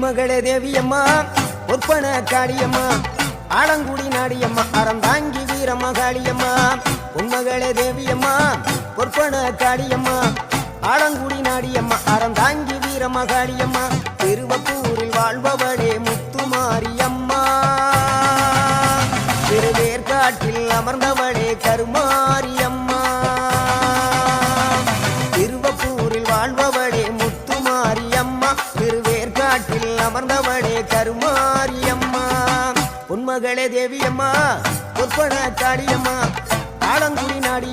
பொன்மகளே தேவியம்மா பொற்பன காளியம்மா ஆலங்குடி நாடியம்மா அறந்தாங்கி வீரமகாளியம்மா பொன்மகளே தேவியம்மா பொற்பன காளியம்மா ஆலங்குடி நாடியம்மா அறந்தாங்கி வீரமகாளியம்மா திருவப்பூரில் வாழ்பவளே முத்துமாரியம்மா திருவேற்காட்டில் அமர்ந்தவளே கருமாரியம்மா திருவப்பூரில் வாழ்பவளே முத்துமாரியம்மா திருவேற்காட்டில் அமர்ந்தவளே கருமாரியம்மா பொன்மகளே தேவியம்மா பொற்பன காளியம்மா ஆலங்குடி நாடி